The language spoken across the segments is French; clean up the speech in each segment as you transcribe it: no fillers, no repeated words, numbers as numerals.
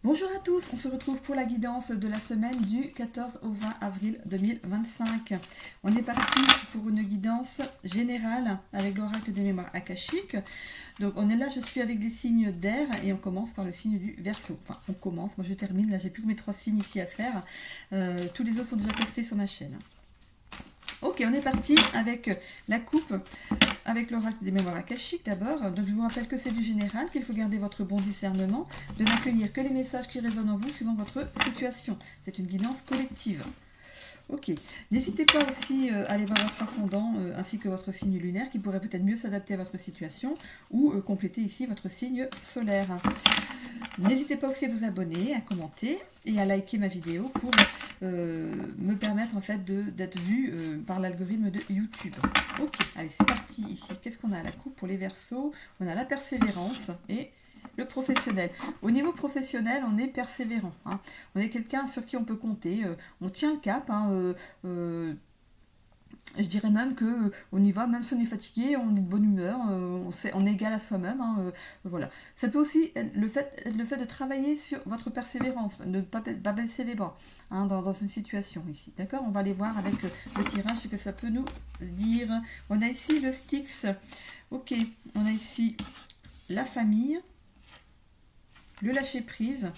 Bonjour à tous, on se retrouve pour la guidance de la semaine du 14 au 20 avril 2025. On est parti pour une guidance générale avec l'oracle des mémoires akashiques. Donc on est là, je suis avec des signes d'air et on commence par le signe du Verseau. Enfin, on commence, moi je termine, là j'ai plus que mes 3 signes ici à faire. Tous les autres sont déjà postés sur ma chaîne. Ok, on est parti avec la coupe, avec l'oracle des mémoires akashiques d'abord. Donc je vous rappelle que c'est du général, qu'il faut garder votre bon discernement, de n'accueillir que les messages qui résonnent en vous suivant votre situation. C'est une guidance collective. Ok, n'hésitez pas aussi à aller voir votre ascendant ainsi que votre signe lunaire qui pourrait peut-être mieux s'adapter à votre situation ou compléter ici votre signe solaire. N'hésitez pas aussi à vous abonner, à commenter et à liker ma vidéo pour me permettre en fait d'être vu par l'algorithme de YouTube. Ok, allez c'est parti ici. Qu'est-ce qu'on a à la coupe pour les Verseaux? On a la persévérance et le professionnel. Au niveau professionnel, on est persévérant. Hein. On est quelqu'un sur qui on peut compter. On tient le cap. Hein, je dirais même que on y va, même si on est fatigué, on est de bonne humeur, on est égal à soi-même. Hein, voilà. Ça peut aussi être le fait de travailler sur votre persévérance, de ne pas baisser les bras hein, dans une situation ici. D'accord? On va aller voir avec le tirage ce que ça peut nous dire. On a ici le Styx. Ok, on a ici la famille, le lâcher-prise,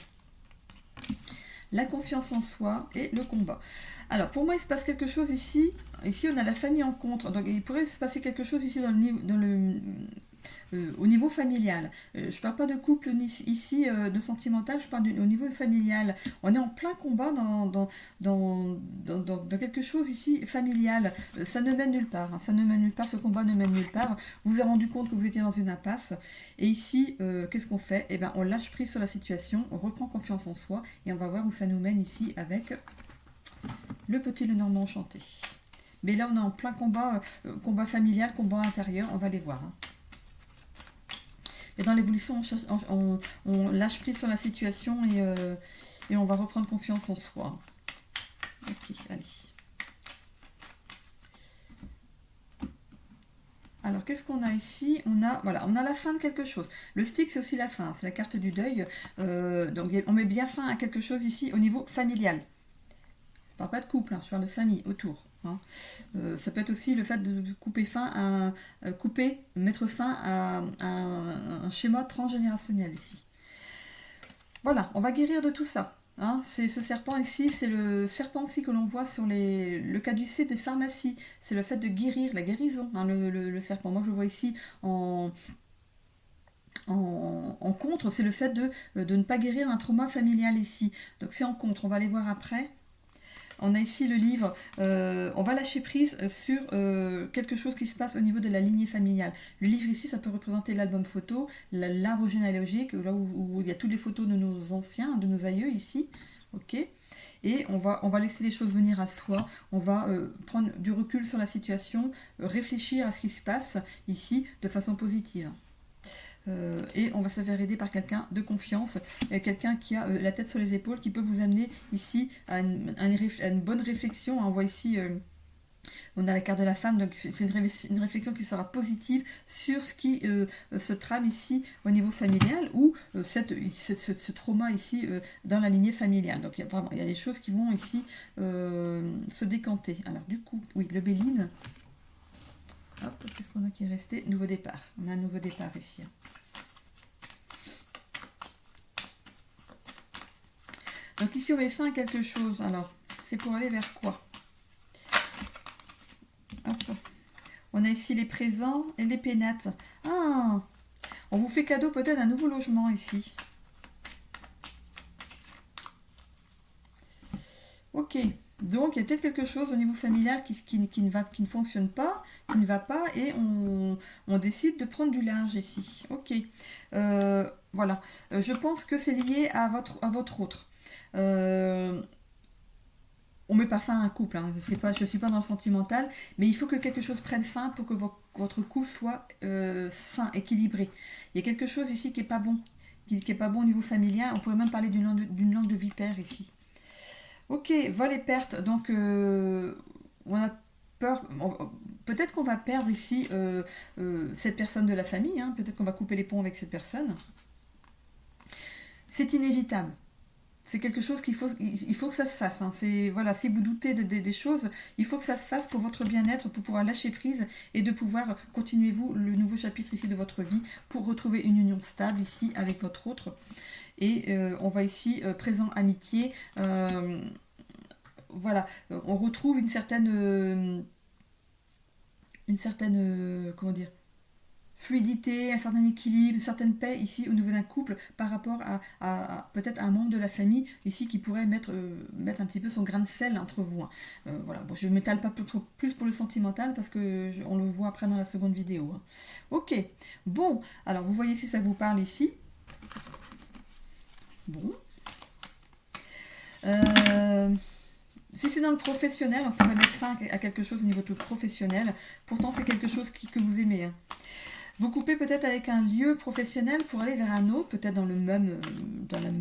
la confiance en soi et le combat. Alors, pour moi, il se passe quelque chose ici. Ici, on a la famille en contre. Donc, il pourrait se passer quelque chose ici au niveau familial. Je ne parle pas de couple ici, de sentimental, je parle au niveau familial. On est en plein combat dans quelque chose ici familial. Ça ne mène nulle part. Hein. Ça ne mène nulle part, ce combat ne mène nulle part. Vous vous êtes rendu compte que vous étiez dans une impasse. Et ici, qu'est-ce qu'on fait? Eh bien, on lâche prise sur la situation, on reprend confiance en soi et on va voir où ça nous mène ici avec le petit Lenormand enchanté. Mais là, on est en plein combat, combat familial, combat intérieur, on va les voir. Hein. Et dans l'évolution, on lâche prise sur la situation et on va reprendre confiance en soi. Ok, allez. Alors, qu'est-ce qu'on a ici? On a la fin de quelque chose. Le Styx, c'est aussi la fin, c'est la carte du deuil. Donc, on met bien fin à quelque chose ici au niveau familial. Je ne parle pas de couple, hein, je parle de famille autour. Hein. Ça peut être aussi le fait de mettre fin à un schéma transgénérationnel ici. Voilà, on va guérir de tout ça. Hein. C'est ce serpent ici, c'est le serpent aussi que l'on voit sur le caducée des pharmacies. C'est le fait de guérir, la guérison, hein, le serpent. Moi je le vois ici en contre, c'est le fait de ne pas guérir un trauma familial ici. Donc c'est en contre, on va aller voir après. On a ici le livre, on va lâcher prise sur quelque chose qui se passe au niveau de la lignée familiale. Le livre ici, ça peut représenter l'album photo, l'arbre généalogique, là où il y a toutes les photos de nos anciens, de nos aïeux ici. Ok. Et on va laisser les choses venir à soi, on va prendre du recul sur la situation, réfléchir à ce qui se passe ici de façon positive. Et on va se faire aider par quelqu'un de confiance, quelqu'un qui a la tête sur les épaules, qui peut vous amener ici à une bonne réflexion. On voit ici, on a la carte de la femme, donc c'est une réflexion qui sera positive sur ce qui se trame ici au niveau familial ou ce trauma ici dans la lignée familiale. Donc il y a des choses qui vont ici se décanter. Alors du coup, oui, le Béline. Hop, qu'est-ce qu'on a qui est resté? Nouveau départ. On a un nouveau départ ici. Donc ici on met fin à quelque chose. Alors, c'est pour aller vers quoi? Hop. On a ici les présents et les pénates. Ah, on vous fait cadeau peut-être un nouveau logement ici. Ok. Donc, il y a peut-être quelque chose au niveau familial qui ne fonctionne pas, qui ne va pas, et on décide de prendre du large ici. Ok. Voilà. Je pense que c'est lié à votre autre. On ne met pas fin à un couple. Hein. Je ne suis pas dans le sentimental, mais il faut que quelque chose prenne fin pour que votre couple soit sain, équilibré. Il y a quelque chose ici qui n'est pas bon. Qui n'est pas bon au niveau familial. On pourrait même parler d'une langue de vipère ici. Ok, vol et perte. Donc, on a peur. Peut-être qu'on va perdre ici cette personne de la famille. Hein. Peut-être qu'on va couper les ponts avec cette personne. C'est inévitable. c'est quelque chose il faut que ça se fasse. Hein. Voilà, si vous doutez des choses, il faut que ça se fasse pour votre bien-être, pour pouvoir lâcher prise et de pouvoir continuer vous le nouveau chapitre ici de votre vie pour retrouver une union stable ici avec votre autre. Et on voit ici présent amitié. Voilà, on retrouve une certaine comment dire, fluidité, un certain équilibre, une certaine paix ici au niveau d'un couple par rapport à peut-être un membre de la famille ici qui pourrait mettre un petit peu son grain de sel entre vous. Hein. Voilà, bon, je ne m'étale pas plus pour le sentimental parce que on le voit après dans la seconde vidéo. Hein. Ok, bon, alors vous voyez si ça vous parle ici. Bon. Si c'est dans le professionnel, on pourrait mettre fin à quelque chose au niveau de professionnel. Pourtant, c'est quelque chose que vous aimez. Hein. Vous coupez peut-être avec un lieu professionnel pour aller vers un autre, peut-être dans la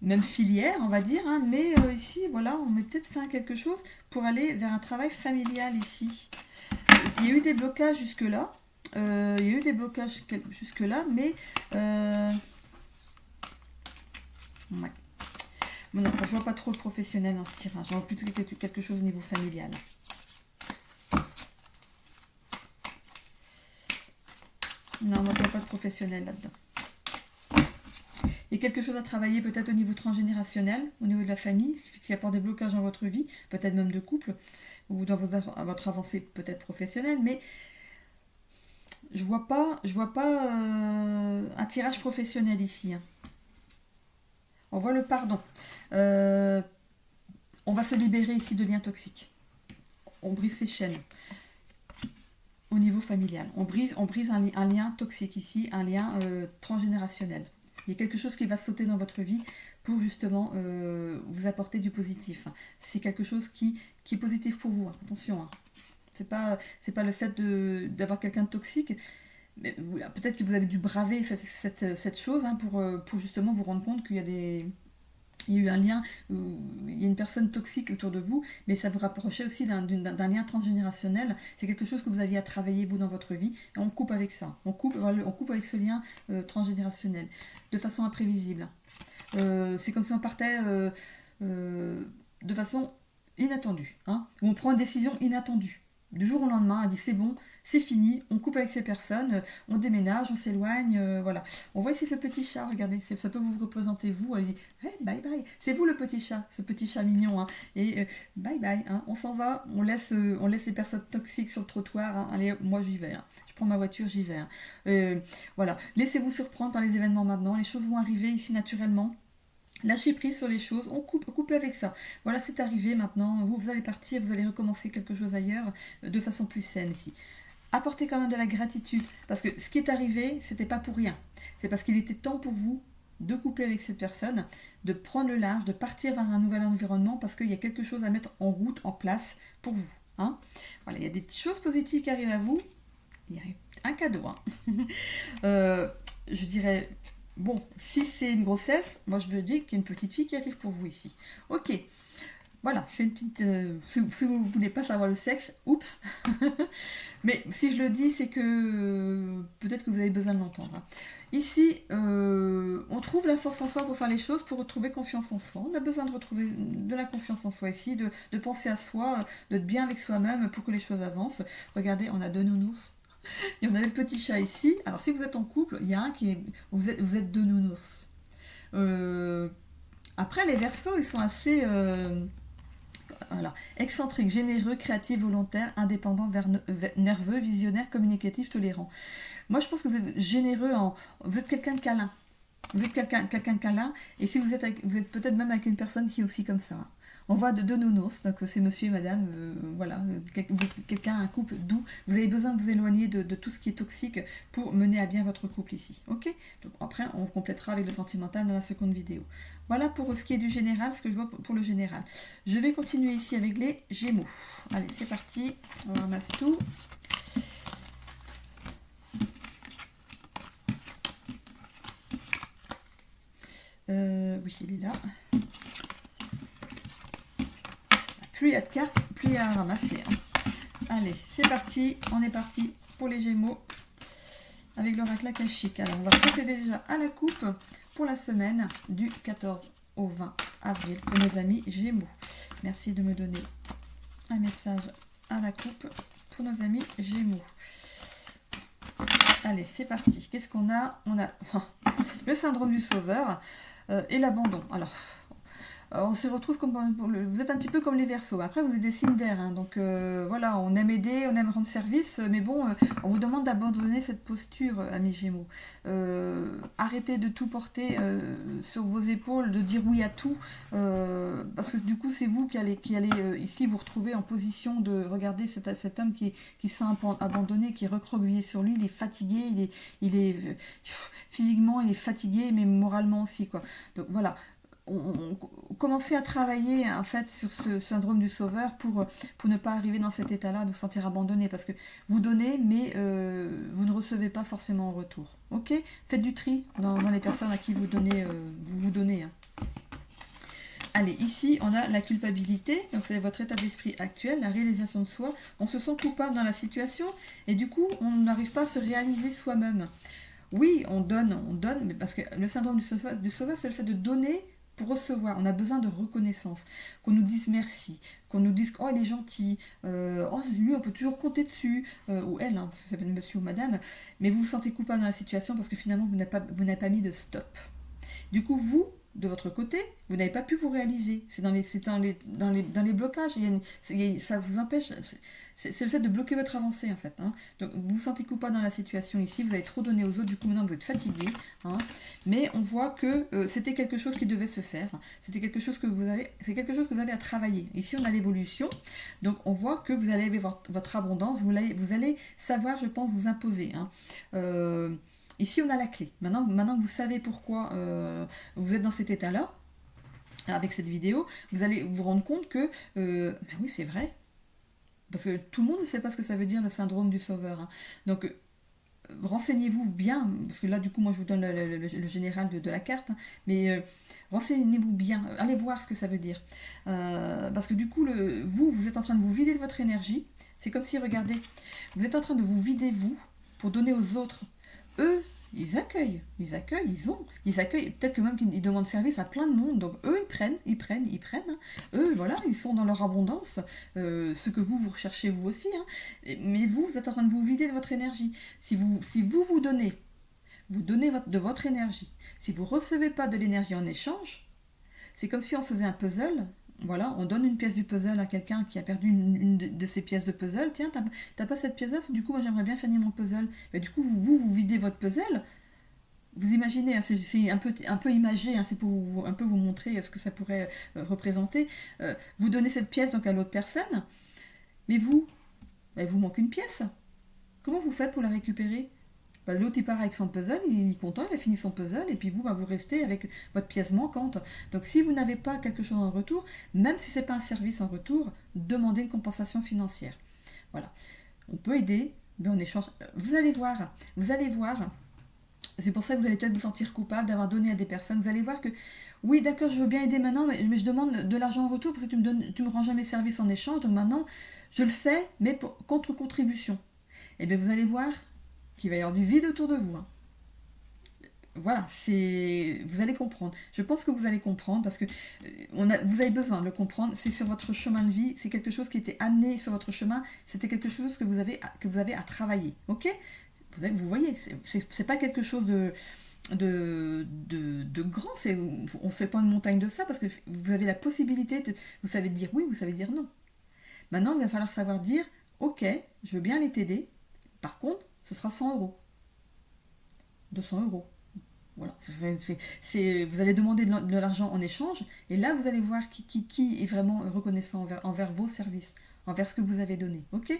même filière, on va dire. Hein, mais ici, voilà, on met peut-être fin à quelque chose pour aller vers un travail familial ici. Il y a eu des blocages jusque-là. Mais ouais. Bon, non, je vois pas trop le professionnel dans ce tirage. Je vois plutôt quelque chose au niveau familial. Non, moi je vois pas de professionnel là-dedans. Il y a quelque chose à travailler peut-être au niveau transgénérationnel, au niveau de la famille, qui apporte des blocages dans votre vie, peut-être même de couple, ou dans votre avancée peut-être professionnelle, mais je vois pas un tirage professionnel ici. Hein. On voit le pardon. On va se libérer ici de liens toxiques. On brise ses chaînes. Au niveau familial. On brise un lien toxique ici, un lien transgénérationnel. Il y a quelque chose qui va sauter dans votre vie pour justement vous apporter du positif. C'est quelque chose qui est positif pour vous. Hein. Attention. Hein. C'est pas le fait d'avoir quelqu'un de toxique. Mais peut-être que vous avez dû braver cette chose hein, pour justement vous rendre compte qu'il y a eu un lien, il y a une personne toxique autour de vous, mais ça vous rapprochait aussi d'un lien transgénérationnel. C'est quelque chose que vous aviez à travailler, vous, dans votre vie, et on coupe avec ça. On coupe avec ce lien transgénérationnel, de façon imprévisible. C'est comme si on partait de façon inattendue, hein, où on prend une décision inattendue. Du jour au lendemain, on dit c'est bon, c'est fini, on coupe avec ces personnes, on déménage, on s'éloigne, voilà. On voit ici ce petit chat, regardez, ça peut vous représenter vous, elle dit hey, bye bye, c'est vous le petit chat, ce petit chat mignon, hein, et bye bye, hein, on s'en va, on laisse les personnes toxiques sur le trottoir, hein, allez, moi j'y vais, hein. Je prends ma voiture, j'y vais. Hein. Voilà, laissez-vous surprendre par les événements maintenant, les choses vont arriver ici naturellement. Lâchez prise sur les choses, on coupe avec ça. Voilà, c'est arrivé maintenant, vous allez partir, vous allez recommencer quelque chose ailleurs de façon plus saine ici. Apportez quand même de la gratitude, parce que ce qui est arrivé, c'était pas pour rien. C'est parce qu'il était temps pour vous de couper avec cette personne, de prendre le large, de partir vers un nouvel environnement, parce qu'il y a quelque chose à mettre en route, en place pour vous. Hein. Voilà, il y a des choses positives qui arrivent à vous, il y a un cadeau. Hein. Je dirais... Bon, si c'est une grossesse, moi je veux dire qu'il y a une petite fille qui arrive pour vous ici. Ok, voilà, c'est une petite... si vous ne voulez pas savoir le sexe, oups. Mais si je le dis, c'est que peut-être que vous avez besoin de l'entendre. Hein. Ici, on trouve la force en soi pour faire les choses, pour retrouver confiance en soi. On a besoin de retrouver de la confiance en soi ici, de penser à soi, d'être bien avec soi-même pour que les choses avancent. Regardez, on a deux nounours. Et on avait le petit chat ici. Alors si vous êtes en couple, il y a un qui est... Vous êtes deux nounours. Après, les Verseaux, ils sont assez excentriques, généreux, créatifs, volontaires, indépendants, nerveux, visionnaires, communicatifs, tolérants. Moi, je pense que vous êtes généreux, vous êtes quelqu'un de câlin. Vous êtes quelqu'un de câlin. Et si vous êtes peut-être même avec une personne qui est aussi comme ça. On voit deux nounours, donc c'est monsieur et madame, voilà, quelqu'un, un couple doux. Vous avez besoin de vous éloigner de tout ce qui est toxique pour mener à bien votre couple ici. Ok. Donc après, on complétera avec le sentimental dans la seconde vidéo. Voilà pour ce qui est du général, ce que je vois pour le général. Je vais continuer ici avec les Gémeaux. Allez, c'est parti, on ramasse tout. Oui, il est là. Plus il y a de cartes, plus il y a à ramasser. Hein. Allez, c'est parti. On est parti pour les Gémeaux. avec l'oracle akashique. Alors, on va procéder déjà à la coupe pour la semaine du 14 au 20 avril pour nos amis Gémeaux. Merci de me donner un message à la coupe pour nos amis Gémeaux. Allez, c'est parti. Qu'est-ce qu'on a? On a le syndrome du sauveur et l'abandon. Alors, on se retrouve comme... Vous êtes un petit peu comme les Verseaux. Après, vous êtes des signes d'air. Hein, donc, voilà, on aime aider, on aime rendre service. Mais bon, on vous demande d'abandonner cette posture, amis Gémeaux. Arrêtez de tout porter sur vos épaules, de dire oui à tout. Parce que du coup, c'est vous qui allez ici vous retrouver en position de regarder cet homme qui se sent abandonné, qui est recroquevillé sur lui. Il est fatigué, physiquement, il est fatigué, mais moralement aussi, quoi. Donc, voilà. On commençait à travailler en fait sur ce syndrome du sauveur pour ne pas arriver dans cet état-là, de vous sentir abandonné, parce que vous donnez, mais vous ne recevez pas forcément en retour. Ok? Faites du tri dans les personnes à qui vous donnez. Vous donnez. Hein. Allez, ici, on a la culpabilité, donc c'est votre état d'esprit actuel, la réalisation de soi. On se sent coupable dans la situation, et du coup, on n'arrive pas à se réaliser soi-même. Oui, on donne, mais parce que le syndrome du sauveur, c'est le fait de donner pour recevoir. On a besoin de reconnaissance, qu'on nous dise merci, qu'on nous dise oh il est gentil, oh lui on peut toujours compter dessus, ou elle, hein, parce que ça s'appelle monsieur ou madame, mais vous vous sentez coupable dans la situation parce que finalement vous n'avez pas mis de stop. Du coup vous, de votre côté, vous n'avez pas pu vous réaliser. C'est dans les blocages, ça vous empêche. C'est le fait de bloquer votre avancée en fait. Hein. Donc vous vous sentez coupable dans la situation ici, vous avez trop donné aux autres, du coup maintenant vous êtes fatigué. Hein. Mais on voit que c'était quelque chose qui devait se faire. C'était quelque chose que c'est quelque chose que vous avez à travailler. Ici on a l'évolution, donc on voit que vous allez avoir votre abondance, vous allez savoir, je pense, vous imposer. Hein. Ici on a la clé. Maintenant que vous savez pourquoi vous êtes dans cet état-là, avec cette vidéo, vous allez vous rendre compte que ben oui c'est vrai. Parce que tout le monde ne sait pas ce que ça veut dire le syndrome du sauveur. Hein. Donc, renseignez-vous bien, parce que là, du coup, moi, je vous donne le général de la carte, hein, mais renseignez-vous bien, allez voir ce que ça veut dire. Parce que du coup, vous êtes en train de vous vider de votre énergie. C'est comme si, regardez, vous êtes en train de vous vider, vous, pour donner aux autres. Eux, ils accueillent, ils accueillent, peut-être que même qu'ils demandent service à plein de monde, donc eux ils prennent, hein. Eux voilà, ils sont dans leur abondance, ce que vous recherchez vous aussi, hein. Mais vous êtes en train de vous vider de votre énergie. Si vous donnez de votre énergie, si vous ne recevez pas de l'énergie en échange, c'est comme si on faisait un puzzle. Voilà, on donne une pièce du puzzle à quelqu'un qui a perdu une de ses pièces de puzzle. Tiens, t'as pas cette pièce-là, du coup, moi j'aimerais bien finir mon puzzle. Mais du coup, vous videz votre puzzle. Vous imaginez, hein, c'est un peu imagé, hein, c'est pour un peu vous montrer ce que ça pourrait représenter. Vous donnez cette pièce donc à l'autre personne, mais vous manque une pièce. Comment vous faites pour la récupérer? L'autre il part avec son puzzle, il est content, il a fini son puzzle, et puis vous restez avec votre pièce manquante. Donc si vous n'avez pas quelque chose en retour, même si ce n'est pas un service en retour, demandez une compensation financière. Voilà. On peut aider, mais en échange. Vous allez voir. C'est pour ça que vous allez peut-être vous sentir coupable d'avoir donné à des personnes. Vous allez voir que, oui d'accord, je veux bien aider maintenant, mais je demande de l'argent en retour parce que tu me rends jamais service en échange, donc maintenant je le fais, mais contre contribution. Et bien vous allez voir qu'il va y avoir du vide autour de vous. Hein. Voilà, vous allez comprendre. Je pense que vous allez comprendre parce que vous avez besoin de le comprendre. C'est sur votre chemin de vie, c'est quelque chose qui a été amené sur votre chemin. C'était quelque chose que vous avez à travailler. Ok? Vous voyez, c'est pas quelque chose de grand. On ne fait pas une montagne de ça parce que vous avez la possibilité vous savez dire oui, vous savez dire non. Maintenant, il va falloir savoir dire ok, je veux bien aller t'aider. Par contre, ce sera 100 €. 200 €. Voilà. Vous allez demander de l'argent en échange, et là, vous allez voir qui est vraiment reconnaissant envers vos services, envers ce que vous avez donné. Ok?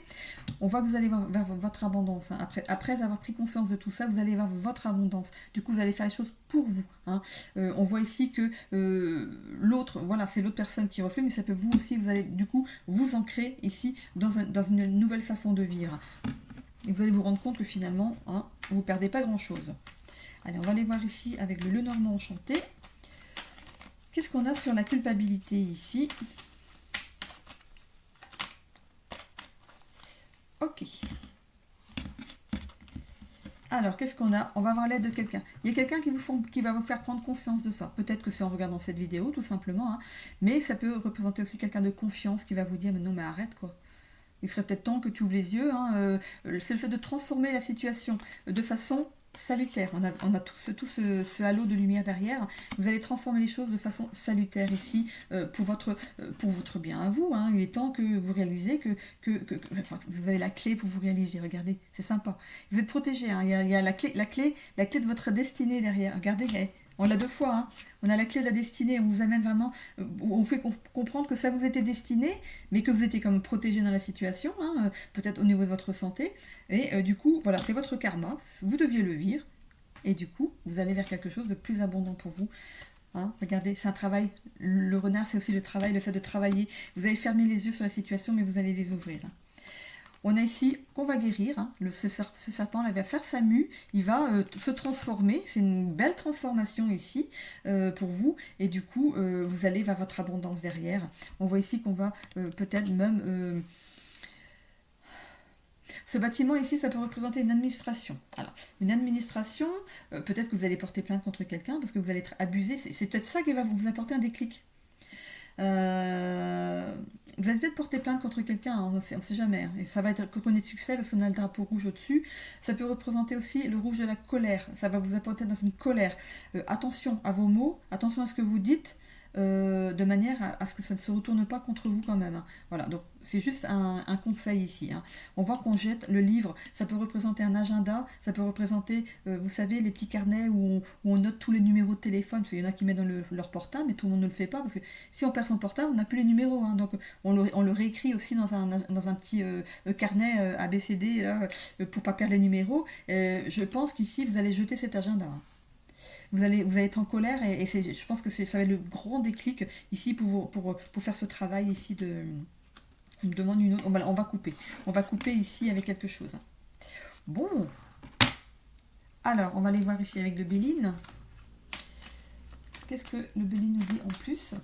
On voit que vous allez vers votre abondance. Hein. Après avoir pris conscience de tout ça, vous allez vers votre abondance. Du coup, vous allez faire les choses pour vous. Hein. On voit ici que l'autre, voilà, c'est l'autre personne qui reflète, mais ça peut vous aussi, vous allez du coup vous ancrer ici dans une nouvelle façon de vivre. Et vous allez vous rendre compte que finalement, hein, vous ne perdez pas grand-chose. Allez, on va aller voir ici avec le Lenormand enchanté. Qu'est-ce qu'on a sur la culpabilité ici? Ok. Alors, qu'est-ce qu'on a? On va avoir l'aide de quelqu'un. Il y a quelqu'un qui va vous faire prendre conscience de ça. Peut-être que c'est en regardant cette vidéo, tout simplement. Hein. Mais ça peut représenter aussi quelqu'un de confiance qui va vous dire, mais non, mais arrête, quoi. Il serait peut-être temps que tu ouvres les yeux. Hein. C'est le fait de transformer la situation de façon salutaire. On a tout ce halo de lumière derrière. Vous allez transformer les choses de façon salutaire ici pour votre bien à vous. Hein. Il est temps que vous réalisez que vous avez la clé pour vous réaliser. Regardez, c'est sympa. Vous êtes protégé. Hein. Il y a la clé de votre destinée derrière. Regardez, on l'a deux fois. Hein. On a la clé de la destinée. On vous amène vraiment, on vous fait comprendre que ça vous était destiné, mais que vous étiez comme protégé dans la situation, hein, peut-être au niveau de votre santé. Et du coup, voilà, c'est votre karma. Vous deviez le vivre. Et du coup, vous allez vers quelque chose de plus abondant pour vous. Hein, regardez, c'est un travail. Le renard, c'est aussi le travail, le fait de travailler. Vous allez fermer les yeux sur la situation, mais vous allez les ouvrir. Hein. On a ici qu'on va guérir. Hein. Ce serpent là va faire sa mue. Il va se transformer. C'est une belle transformation ici pour vous. Et du coup, vous allez vers votre abondance derrière. On voit ici qu'on va peut-être même... Ce bâtiment ici, ça peut représenter une administration. Alors, une administration, peut-être que vous allez porter plainte contre quelqu'un parce que vous allez être abusé. C'est peut-être ça qui va vous apporter un déclic. Vous allez peut-être porter plainte contre quelqu'un, hein, on ne sait jamais. Hein. Et ça va être couronné de succès parce qu'on a le drapeau rouge au-dessus. Ça peut représenter aussi le rouge de la colère. Ça va vous apporter dans une colère. Attention à vos mots, attention à ce que vous dites. De manière à ce que ça ne se retourne pas contre vous quand même. Hein. Voilà, donc c'est juste un conseil ici. Hein. On voit qu'on jette le livre, ça peut représenter un agenda, ça peut représenter, vous savez, les petits carnets où on note tous les numéros de téléphone, parce qu'il y en a qui mettent dans leur portable, mais tout le monde ne le fait pas, parce que si on perd son portable, on n'a plus les numéros. Hein. Donc on le réécrit aussi dans un petit carnet ABCD là, pour ne pas perdre les numéros. Je pense qu'ici, vous allez jeter cet agenda. Hein. Vous allez être en colère et je pense que ça va être le grand déclic ici pour faire ce travail ici de... On me demande une autre... On va couper. On va couper ici avec quelque chose. Bon. Alors, on va aller voir ici avec le Béline. Qu'est-ce que le Béline nous dit en plus ?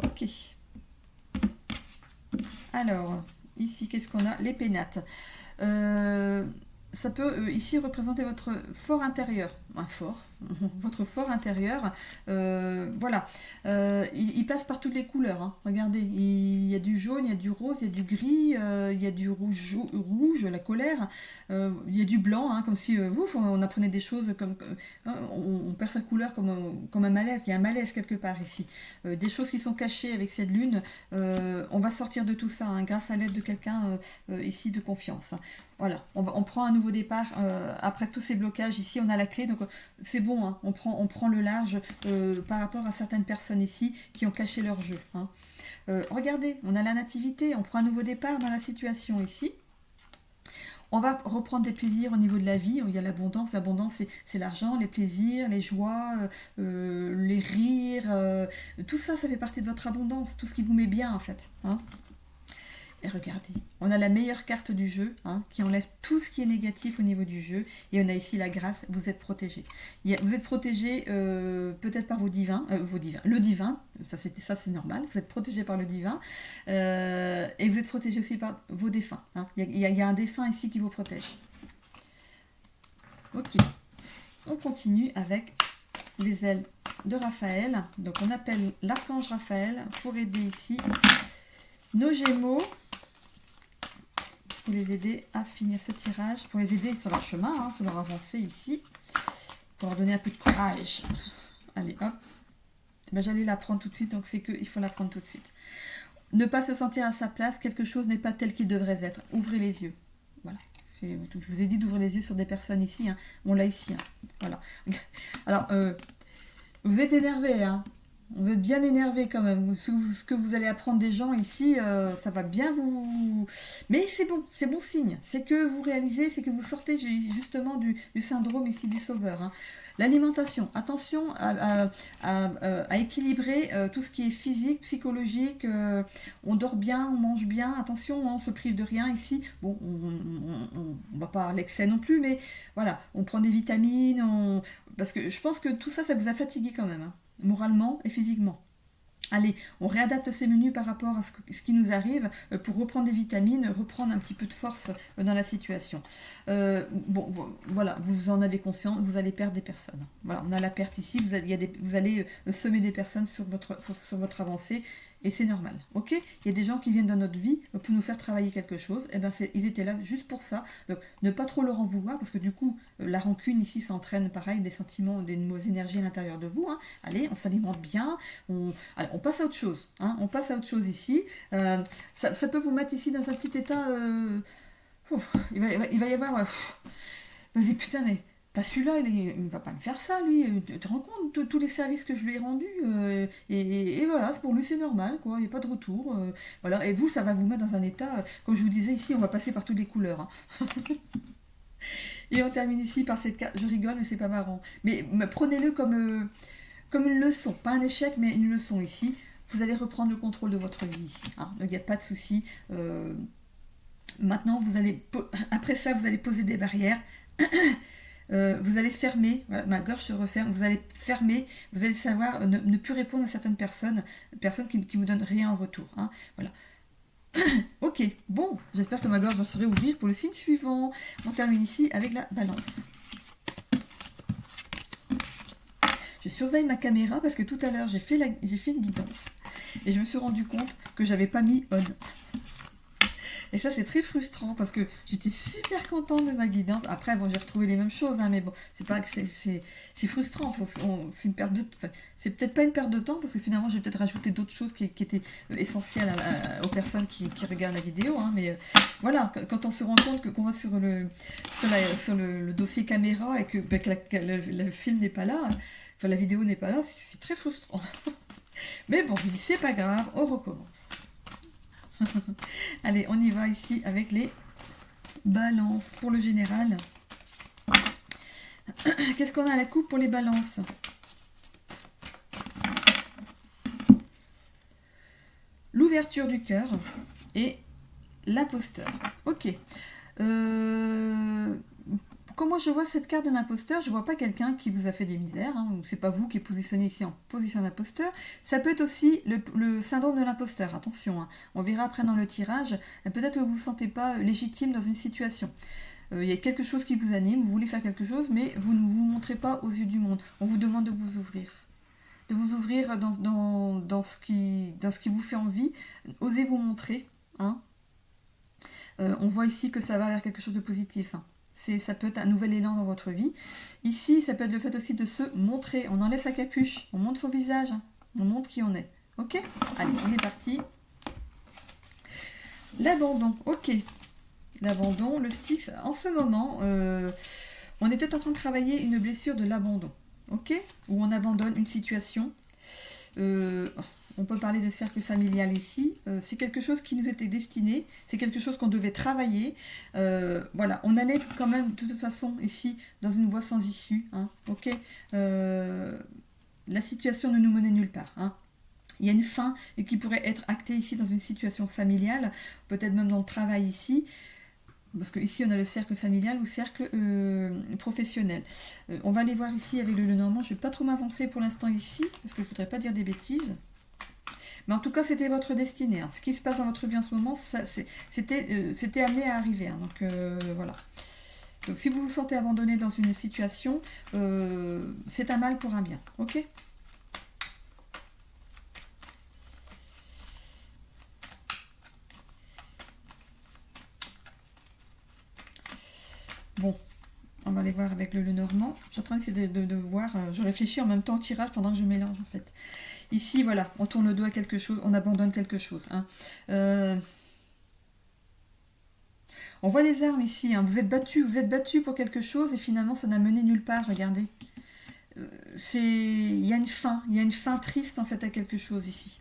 Ok. Alors, ici, qu'est-ce qu'on a? Les pénates. Ça peut ici représenter votre fort intérieur. Un fort. Votre fort intérieur. Voilà. Il passe par toutes les couleurs. Hein. Regardez, il y a du jaune, il y a du rose, il y a du gris, il y a du rouge, la colère. Il y a du blanc, hein, comme si on apprenait des choses comme... on perd sa couleur comme un malaise. Il y a un malaise quelque part ici. Des choses qui sont cachées avec cette lune. On va sortir de tout ça hein, grâce à l'aide de quelqu'un ici de confiance. Voilà, on prend un nouveau départ. Après tous ces blocages, ici, on a la clé. Donc, c'est bon, hein, on prend le large par rapport à certaines personnes ici qui ont caché leur jeu. Hein. Regardez, on a la nativité. On prend un nouveau départ dans la situation ici. On va reprendre des plaisirs au niveau de la vie. Il y a l'abondance. L'abondance, c'est l'argent, les plaisirs, les joies, les rires. Tout ça, ça fait partie de votre abondance. Tout ce qui vous met bien, en fait. Hein. Et regardez, on a la meilleure carte du jeu, hein, qui enlève tout ce qui est négatif au niveau du jeu. Et on a ici la grâce, vous êtes protégé. Vous êtes protégé peut-être par vos divins, le divin, ça c'est normal, vous êtes protégé par le divin. Et vous êtes protégé aussi par vos défunts. Hein. Il y a un défunt ici qui vous protège. Ok, on continue avec les ailes de Raphaël. Donc on appelle l'archange Raphaël pour aider ici nos Gémeaux. Pour les aider à finir ce tirage, pour les aider sur leur chemin, hein, sur leur avancée ici, pour leur donner un peu de courage. Allez, hop. Ben, j'allais la prendre tout de suite, donc c'est qu'il faut la prendre tout de suite. Ne pas se sentir à sa place, quelque chose n'est pas tel qu'il devrait être. Ouvrez les yeux. Voilà. Je vous ai dit d'ouvrir les yeux sur des personnes ici. Hein. On l'a ici. Hein. Voilà. Alors, vous êtes énervé, hein. Vous êtes bien énervé quand même. Ce que vous allez apprendre des gens ici, ça va bien vous... Mais c'est bon signe. C'est que vous réalisez, c'est que vous sortez justement du syndrome ici du sauveur. Hein. L'alimentation, attention à équilibrer tout ce qui est physique, psychologique. On dort bien, on mange bien. Attention, hein, on se prive de rien ici. Bon, on va pas à l'excès non plus, mais voilà, on prend des vitamines. Parce que je pense que tout ça, ça vous a fatigué quand même. Hein. moralement et physiquement. Allez, on réadapte ces menus par rapport à ce qui nous arrive pour reprendre des vitamines, reprendre un petit peu de force dans la situation. Bon, voilà, vous en avez conscience, vous allez perdre des personnes. Voilà, on a la perte ici, vous allez semer des personnes sur votre avancée. Et c'est normal, ok? Il y a des gens qui viennent dans notre vie pour nous faire travailler quelque chose. Et ben ils étaient là juste pour ça. Donc ne pas trop leur en vouloir parce que du coup la rancune ici ça entraîne pareil des sentiments, des mauvaises énergies à l'intérieur de vous. Hein. Allez, on s'alimente bien. Allez, on passe à autre chose. Hein. On passe à autre chose ici. Ça peut vous mettre ici dans un petit état. Il va y avoir. Vas-y putain mais. Pas celui-là, il ne va pas me faire ça, lui. Tu te rends compte de tous les services que je lui ai rendus et voilà, pour lui c'est normal, quoi. Il n'y a pas de retour. Voilà. Et vous, ça va vous mettre dans un état, comme je vous disais ici, on va passer par toutes les couleurs. Hein. Et on termine ici par cette carte. Je rigole, mais c'est pas marrant. Mais prenez-le comme une leçon. Pas un échec, mais une leçon ici. Vous allez reprendre le contrôle de votre vie ici. Hein. Donc il n'y a pas de souci. Maintenant, après ça, vous allez poser des barrières. Vous allez fermer, voilà, ma gorge se referme, vous allez fermer, vous allez savoir ne plus répondre à certaines personnes qui vous donnent rien en retour. Hein, voilà. Ok, bon, j'espère que ma gorge va se réouvrir pour le signe suivant. On termine ici avec la balance. Je surveille ma caméra parce que tout à l'heure j'ai fait une guidance et je me suis rendu compte que j'avais pas mis on. Et ça, c'est très frustrant parce que j'étais super contente de ma guidance. Après, bon, j'ai retrouvé les mêmes choses, hein, mais bon, c'est pas que c'est frustrant. C'est une perte de, enfin, c'est peut-être pas une perte de temps parce que finalement, j'ai peut-être rajouté d'autres choses qui étaient essentielles aux personnes qui regardent la vidéo. Hein, mais voilà, quand on se rend compte qu'on va sur le dossier caméra et que le film n'est pas là, enfin la vidéo n'est pas là, c'est très frustrant. Mais bon, je dis c'est pas grave, on recommence. Allez, on y va ici avec les balances pour le général. Qu'est-ce qu'on a à la coupe pour les balances? L'ouverture du cœur et l'imposteur. Ok. Comment je vois cette carte de l'imposteur, je ne vois pas quelqu'un qui vous a fait des misères, hein, ou c'est pas vous qui est positionné ici en position d'imposteur. Ça peut être aussi le syndrome de l'imposteur, attention, hein. On verra après dans le tirage, peut-être que vous ne vous sentez pas légitime dans une situation. Il y a quelque chose qui vous anime, vous voulez faire quelque chose, mais vous ne vous montrez pas aux yeux du monde. On vous demande de vous ouvrir. De vous ouvrir dans ce qui vous fait envie. Osez vous montrer. Hein. On voit ici que ça va vers quelque chose de positif. Hein. Ça peut être un nouvel élan dans votre vie. Ici, ça peut être le fait aussi de se montrer. On enlève sa capuche, on montre son visage, hein. On montre qui on est. Ok? Allez, on est parti. L'abandon, ok. L'abandon, le Styx, en ce moment, on est peut-être en train de travailler une blessure de l'abandon. Ok? Où on abandonne une situation. On peut parler de cercle familial ici. C'est quelque chose qui nous était destiné. C'est quelque chose qu'on devait travailler. Voilà, on allait quand même de toute façon ici dans une voie sans issue. Hein, ok. La situation ne nous menait nulle part. Hein. Il y a une fin qui pourrait être actée ici dans une situation familiale, peut-être même dans le travail ici. Parce qu'ici, on a le cercle familial ou cercle professionnel. On va aller voir ici avec le Lenormand. Je ne vais pas trop m'avancer pour l'instant ici, parce que je ne voudrais pas dire des bêtises. Mais en tout cas, c'était votre destinée. Hein. Ce qui se passe dans votre vie en ce moment, c'était amené à arriver. Hein. Donc, voilà. Donc, si vous vous sentez abandonné dans une situation, c'est un mal pour un bien. Ok ? Bon, on va aller voir avec le Lenormand. Je suis en train d'essayer de voir. Je réfléchis en même temps au tirage pendant que je mélange en fait. Ici, voilà, on tourne le dos à quelque chose, on abandonne quelque chose. Hein. On voit les armes ici. Hein. Vous êtes battu pour quelque chose et finalement ça n'a mené nulle part. Regardez. Il y a une fin triste en fait à quelque chose ici.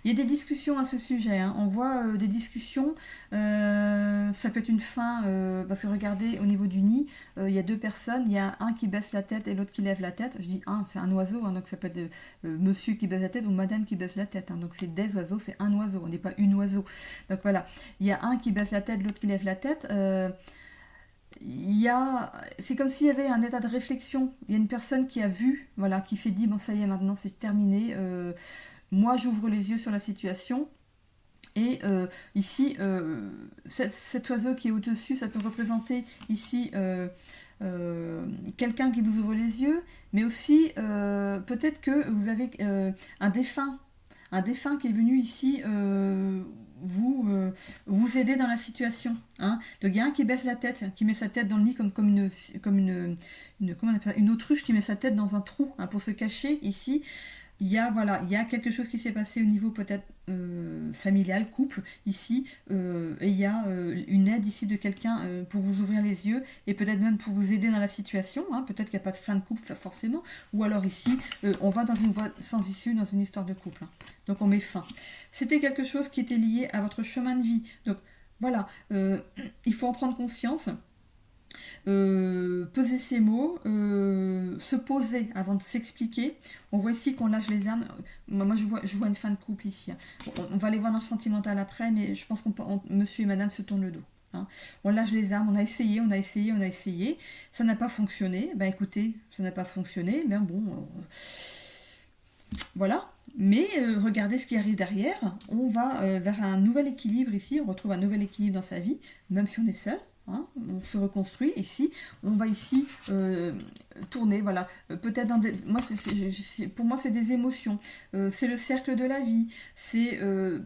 Il y a des discussions à ce sujet, hein. On voit des discussions, ça peut être une fin, parce que regardez, au niveau du nid, il y a deux personnes, il y a un qui baisse la tête et l'autre qui lève la tête. Je dis un, c'est un oiseau, hein, donc ça peut être monsieur qui baisse la tête ou madame qui baisse la tête. Hein. Donc c'est des oiseaux, c'est un oiseau, on n'est pas une oiseau. Donc voilà, il y a un qui baisse la tête, l'autre qui lève la tête. c'est comme s'il y avait un état de réflexion. Il y a une personne qui a vu, voilà, qui s'est dit, bon ça y est, maintenant c'est terminé, moi j'ouvre les yeux sur la situation. Et ici, cet oiseau qui est au-dessus, ça peut représenter ici quelqu'un qui vous ouvre les yeux, mais aussi peut-être que vous avez un défunt qui est venu ici vous aider dans la situation. Hein. Donc il y a un qui baisse la tête, qui met sa tête dans le lit comme comment on appelle ça, une autruche qui met sa tête dans un trou, hein, pour se cacher ici. Voilà, il y a quelque chose qui s'est passé au niveau peut-être familial, couple, ici, et il y a une aide ici de quelqu'un pour vous ouvrir les yeux, et peut-être même pour vous aider dans la situation, hein, peut-être qu'il n'y a pas de fin de couple forcément, ou alors ici, on va dans une voie sans issue, dans une histoire de couple, hein. Donc on met fin. C'était quelque chose qui était lié à votre chemin de vie, donc voilà, il faut en prendre conscience. Peser ses mots, se poser avant de s'expliquer. On voit ici qu'on lâche les armes. Moi, je vois une fin de couple ici. On va aller voir dans le sentimental après, mais je pense monsieur et madame se tournent le dos. Hein. On lâche les armes, on a essayé. Ça n'a pas fonctionné. Ben écoutez, ça n'a pas fonctionné. Ben bon, voilà. Mais regardez ce qui arrive derrière. On va vers un nouvel équilibre ici. On retrouve un nouvel équilibre dans sa vie, même si on est seul. Hein, on se reconstruit ici, on va ici tourner, voilà, peut-être dans des... pour moi c'est des émotions, c'est le cercle de la vie, c'est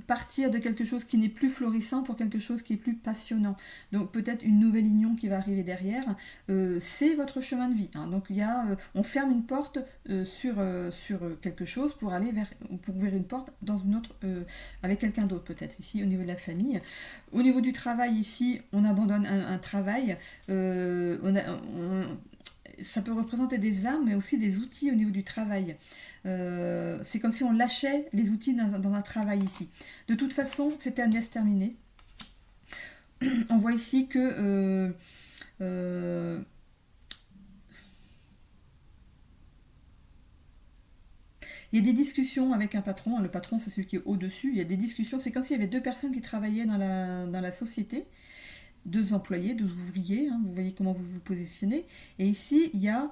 partir de quelque chose qui n'est plus florissant pour quelque chose qui est plus passionnant, donc peut-être une nouvelle union qui va arriver derrière, c'est votre chemin de vie, hein. Donc on ferme une porte sur quelque chose pour aller pour ouvrir une porte dans une autre, avec quelqu'un d'autre peut-être, ici au niveau de la famille. Au niveau du travail ici, on abandonne un travail, ça peut représenter des armes, mais aussi des outils au niveau du travail. C'est comme si on lâchait les outils dans un travail ici. De toute façon, c'était amené à se terminer. On voit ici que il y a des discussions avec un patron. Le patron, c'est celui qui est au-dessus. Il y a des discussions. C'est comme s'il y avait deux personnes qui travaillaient dans la société. Deux employés, deux ouvriers, hein, vous voyez comment vous vous positionnez. Et ici, il y a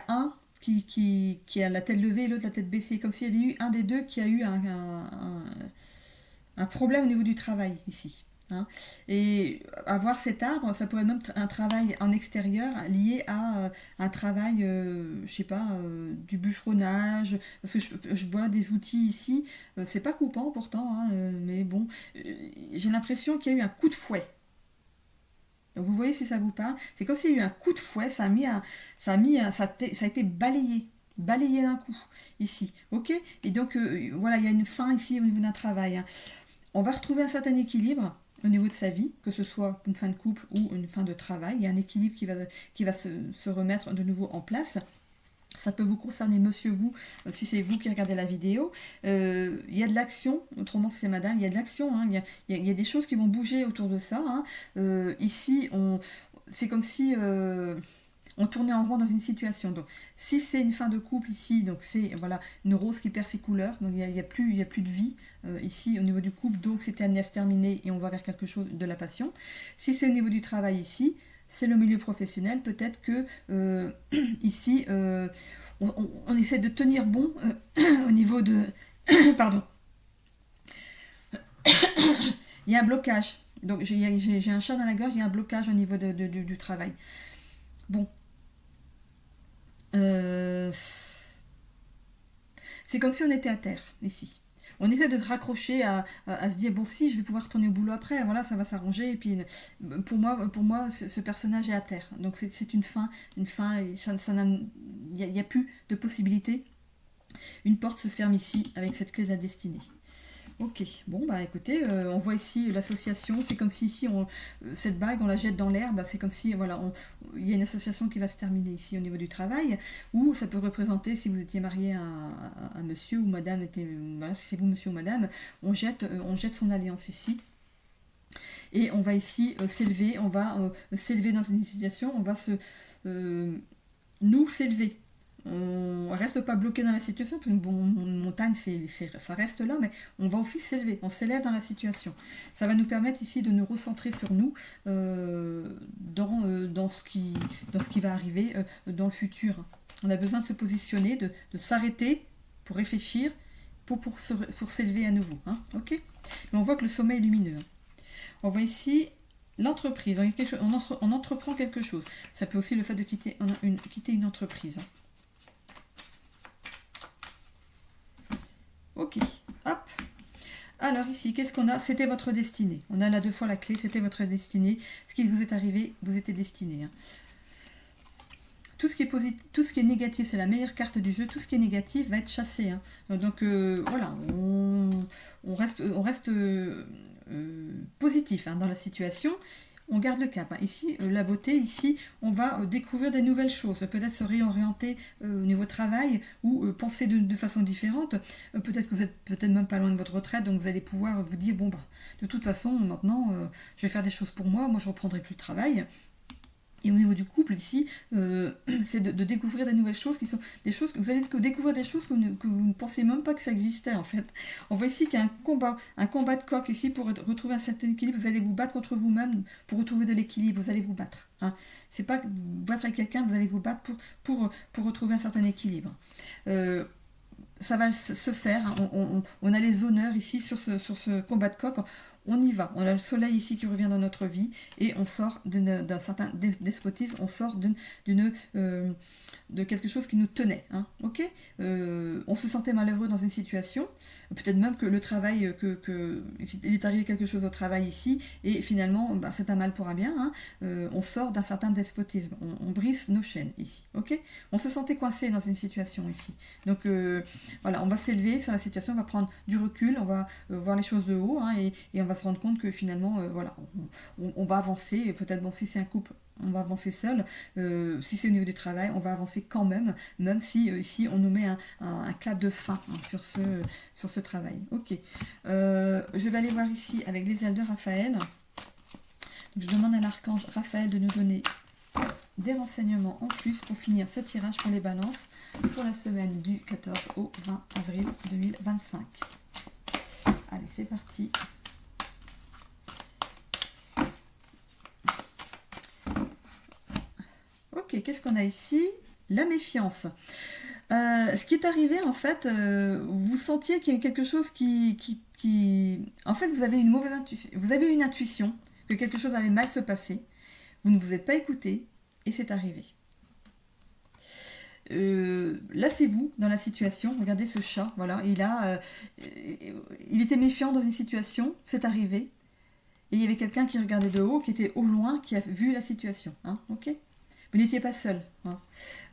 un qui a la tête levée et l'autre la tête baissée, comme s'il y avait eu un des deux qui a eu un problème au niveau du travail ici. Hein. Et avoir cet arbre, ça pourrait être même un travail en extérieur lié à un travail, je sais pas, du bûcheronnage, parce que je vois des outils ici, c'est pas coupant pourtant, hein, mais bon, j'ai l'impression qu'il y a eu un coup de fouet. Donc vous voyez si ça vous parle, c'est comme s'il y a eu un coup de fouet, ça a été balayé d'un coup ici, ok. Et donc voilà, il y a une fin ici au niveau d'un travail. Hein. On va retrouver un certain équilibre au niveau de sa vie, que ce soit une fin de couple ou une fin de travail. Il y a un équilibre qui va se remettre de nouveau en place. Ça peut vous concerner, monsieur, vous, si c'est vous qui regardez la vidéo. Il y a de l'action, autrement si c'est madame, il y a de l'action. Hein, il y a des choses qui vont bouger autour de ça. Hein. Ici, c'est comme si... on tournait en rond dans une situation. Donc, si c'est une fin de couple ici, donc c'est voilà une rose qui perd ses couleurs, donc il y a plus de vie ici au niveau du couple, donc c'était amené à se terminer et on va vers quelque chose de la passion. Si c'est au niveau du travail ici, c'est le milieu professionnel, peut-être que ici on essaie de tenir bon au niveau de pardon. Il y a un blocage. Donc j'ai un chat dans la gorge, il y a un blocage au niveau du travail. Bon. C'est comme si on était à terre, ici. On essaie de se raccrocher à se dire, bon, si, je vais pouvoir retourner au boulot après, voilà, ça va s'arranger. Et puis, pour moi ce personnage est à terre. Donc, c'est une fin, il n'y a plus de possibilité. Une porte se ferme ici, avec cette clé de la destinée. Ok, bon bah écoutez, on voit ici l'association, c'est comme si ici, cette bague, on la jette dans l'herbe, c'est comme si, voilà, il y a une association qui va se terminer ici au niveau du travail, ou ça peut représenter, si vous étiez marié à monsieur ou madame, voilà, si c'est vous monsieur ou madame, on jette son alliance ici, et on va ici s'élever, on va s'élever dans une situation, on va nous s'élever. on reste pas bloqué dans la situation, parce une montagne, ça reste là, mais on va aussi s'élever, on s'élève dans la situation. Ça va nous permettre ici de nous recentrer sur nous dans ce qui va arriver dans le futur. On a besoin de se positionner, de s'arrêter pour réfléchir, pour s'élever à nouveau. Hein, ok. Mais on voit que le sommet est lumineux. On voit ici l'entreprise. On entreprend quelque chose. Ça peut aussi le fait de quitter une entreprise. Ok. Hop. Alors ici, qu'est-ce qu'on a? C'était votre destinée. On a là 2 fois la clé. C'était votre destinée. Ce qui vous est arrivé, vous étiez destiné. Hein. Tout ce qui est positif, tout ce qui est négatif, c'est la meilleure carte du jeu. Tout ce qui est négatif va être chassé. Hein. Donc voilà, on reste positif hein, dans la situation. On garde le cap. Hein. Ici, la beauté, ici, on va découvrir des nouvelles choses. Peut-être se réorienter au niveau travail ou penser de façon différente. Peut-être que vous êtes peut-être même pas loin de votre retraite, donc vous allez pouvoir vous dire, bon, bah, de toute façon, maintenant, je vais faire des choses pour moi. Moi, je reprendrai plus le travail. Et au niveau du couple, ici, c'est de découvrir des nouvelles choses qui sont des choses que vous allez découvrir des choses que vous ne pensez même pas que ça existait en fait. On voit ici qu'il y a un combat de coq ici pour retrouver un certain équilibre. Vous allez vous battre contre vous-même pour retrouver de l'équilibre. Vous allez vous battre. Hein. C'est pas vous battre avec quelqu'un, vous allez vous battre pour retrouver un certain équilibre. Ça va se faire. Hein. On a les honneurs ici sur ce combat de coq. On y va. On a le soleil ici qui revient dans notre vie et on sort d'un certain despotisme, on sort de quelque chose qui nous tenait. Hein, ok. On se sentait malheureux dans une situation. Peut-être même que le travail, il est arrivé quelque chose au travail ici et finalement, bah, c'est un mal pour un bien. Hein, on sort d'un certain despotisme. On brise nos chaînes ici. Ok. On se sentait coincé dans une situation ici. Donc voilà, on va s'élever sur la situation, on va prendre du recul, on va voir les choses de haut hein, et on va se rendre compte que finalement, voilà, on va avancer. Peut-être bon, si c'est un couple, on va avancer seul. Si c'est au niveau du travail, on va avancer quand même si ici on nous met un clap de fin hein, sur ce travail. Ok. Je vais aller voir ici avec les ailes de Raphaël. Donc, je demande à l'archange Raphaël de nous donner des renseignements en plus pour finir ce tirage pour les balances pour la semaine du 14 au 20 avril 2025. Allez, c'est parti. Ok, qu'est-ce qu'on a ici? La méfiance. Ce qui est arrivé, en fait, vous sentiez qu'il y a quelque chose qui... En fait, vous avez une mauvaise intuition. Vous avez une intuition que quelque chose allait mal se passer. Vous ne vous êtes pas écouté et c'est arrivé. Lassez-vous dans la situation. Regardez ce chat. Voilà, il était méfiant dans une situation. C'est arrivé. Et il y avait quelqu'un qui regardait de haut, qui était au loin, qui a vu la situation. Hein, ok ? Vous n'étiez pas seul. Hein.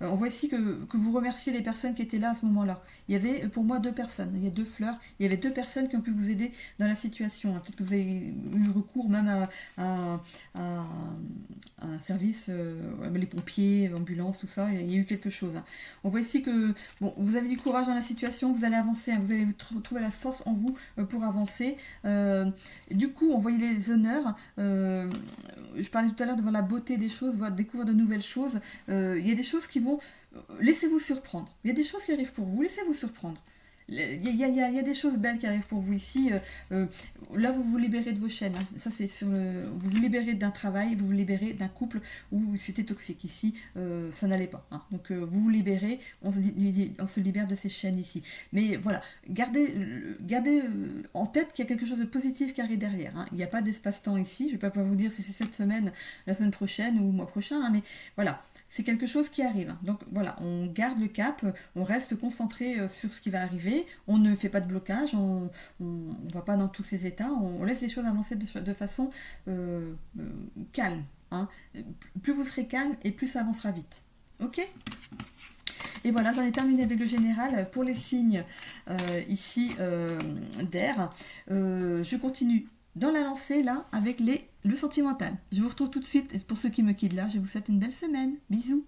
On voit ici que vous remerciez les personnes qui étaient là à ce moment-là. Il y avait pour moi 2 personnes. Il y a 2 fleurs. Il y avait 2 personnes qui ont pu vous aider dans la situation. Peut-être que vous avez eu recours même à un service, les pompiers, l'ambulance, tout ça. Il y a eu quelque chose. Hein. On voit ici que bon, vous avez du courage dans la situation. Vous allez avancer. Hein. Vous allez trouver la force en vous pour avancer. Du coup, on voyait les honneurs. Je parlais tout à l'heure de voir la beauté des choses, découvrir de nouvelles choses. Il y a des choses qui vont... Laissez-vous surprendre. Il y a des choses qui arrivent pour vous. Laissez-vous surprendre. Il y a des choses belles qui arrivent pour vous ici. Là, vous vous libérez de vos chaînes. Hein. Ça, c'est vous vous libérez d'un travail, vous vous libérez d'un couple où c'était toxique. Ici, ça n'allait pas. Hein. Donc, vous vous libérez, on se libère de ces chaînes ici. Mais voilà, gardez en tête qu'il y a quelque chose de positif qui arrive derrière. Hein. Il n'y a pas d'espace-temps ici. Je ne vais pas pouvoir vous dire si c'est cette semaine, la semaine prochaine ou le mois prochain. Hein, mais voilà, c'est quelque chose qui arrive. Donc, voilà, on garde le cap, on reste concentré sur ce qui va arriver. On ne fait pas de blocage, on ne va pas dans tous ces états, on laisse les choses avancer de façon calme. Hein. Plus vous serez calme et plus ça avancera vite. Ok ? Et voilà, j'en ai terminé avec le général pour les signes ici d'air. Je continue dans la lancée là avec le sentimental. Je vous retrouve tout de suite pour ceux qui me quittent là. Je vous souhaite une belle semaine. Bisous.